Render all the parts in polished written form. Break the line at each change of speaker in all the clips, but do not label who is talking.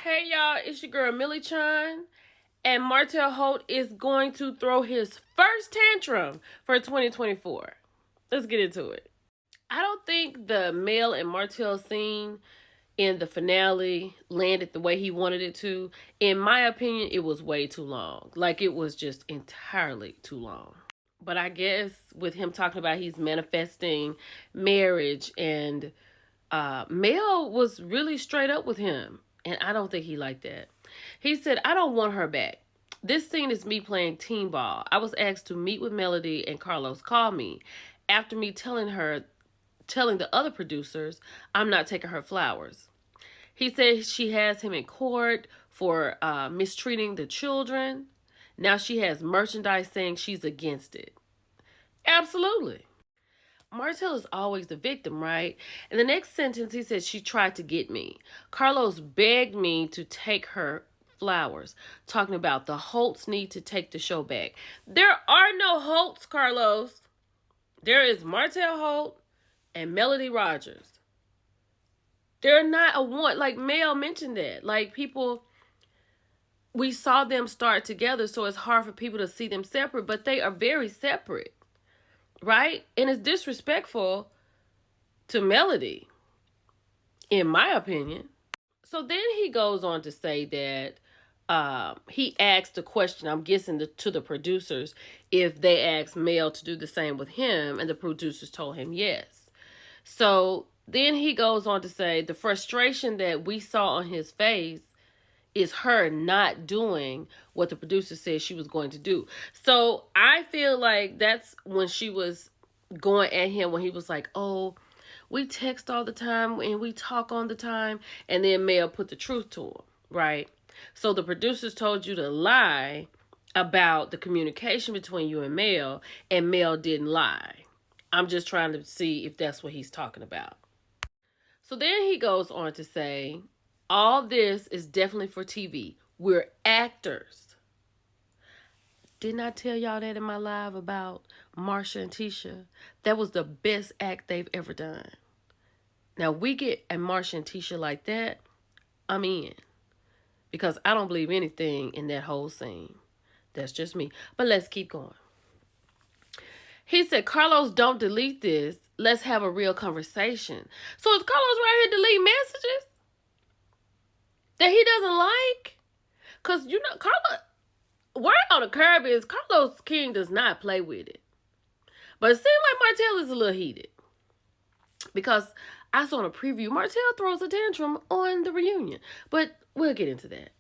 Hey y'all, it's your girl Millie Chun, and Martell Holt is going to throw his first tantrum for 2024. Let's get into it. I don't think the Mel and Martell scene in the finale landed the way he wanted it to. In my opinion, it was way too long. Like, it was just entirely too long. But I guess with him talking about he's manifesting marriage, and Mel was really straight up with him. And I don't think he liked that. He said, I don't want her back. This scene is me playing teen ball. I was asked to meet with Melody, and Carlos called me. After me telling the other producers, I'm not taking her flowers. He said she has him in court for mistreating the children. Now she has merchandise saying she's against it. Absolutely. Martell is always the victim, right? In the next sentence, he said, she tried to get me. Carlos begged me to take her flowers, talking about the Holts need to take the show back. There are no Holts, Carlos. There is Martell Holt and Melody Rogers. They're not a one. Like, Mel mentioned that. Like, people, we saw them start together, so it's hard for people to see them separate, but they are very separate. Right? And it's disrespectful to Melody, in my opinion. So then he goes on to say that he asked a question, I'm guessing to the producers, if they asked Mel to do the same with him, and the producers told him yes. So then he goes on to say the frustration that we saw on his face is her not doing what the producer said she was going to do. So I feel like that's when she was going at him, when he was like, oh, we text all the time and we talk all the time. And then Mel put the truth to him, right? So the producers told you to lie about the communication between you and Mel didn't lie. I'm just trying to see if that's what he's talking about. So then he goes on to say, all this is definitely for TV. We're actors. Didn't I tell y'all that in my live about Marsha and Tisha? That was the best act they've ever done. Now, we get a Marsha and Tisha like that, I'm in. Because I don't believe anything in that whole scene. That's just me. But let's keep going. He said, Carlos, don't delete this. Let's have a real conversation. So is Carlos right here deleting messages that he doesn't like? Because, you know, Carlos, word on the curb is Carlos King does not play with it. But it seems like Martell is a little heated. Because I saw in a preview, Martell throws a tantrum on the reunion. But we'll get into that.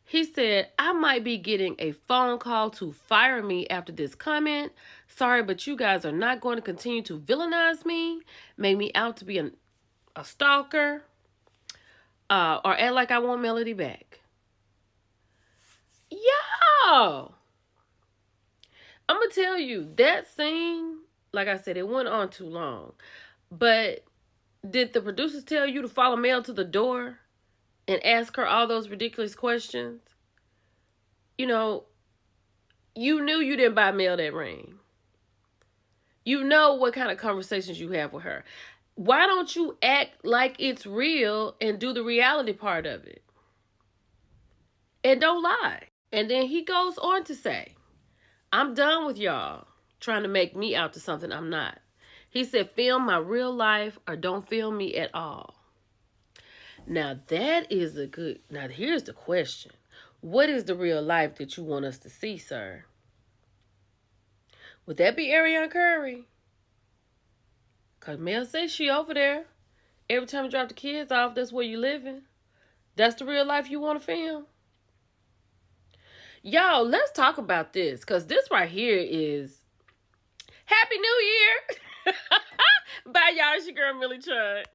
He said, I might be getting a phone call to fire me after this comment. Sorry, but you guys are not going to continue to villainize me, make me out to be a stalker, or act like I want Melody back. Yo! I'm going to tell you, that scene, like I said, it went on too long. But did the producers tell you to follow Mel to the door and ask her all those ridiculous questions? You know, you knew you didn't buy Mel that ring. You know what kind of conversations you have with her. Why don't you act like it's real and do the reality part of it? And don't lie. And then he goes on to say, I'm done with y'all trying to make me out to something I'm not. He said, film my real life or don't film me at all. Now, that is a good... Now, here's the question. What is the real life that you want us to see, sir? Would that be Ariana Curry? Because Mel says she over there. Every time you drop the kids off, that's where you living. That's the real life you want to film? Y'all, let's talk about this. Because this right here is... Happy New Year! Bye, y'all. It's your girl, Millie Chun.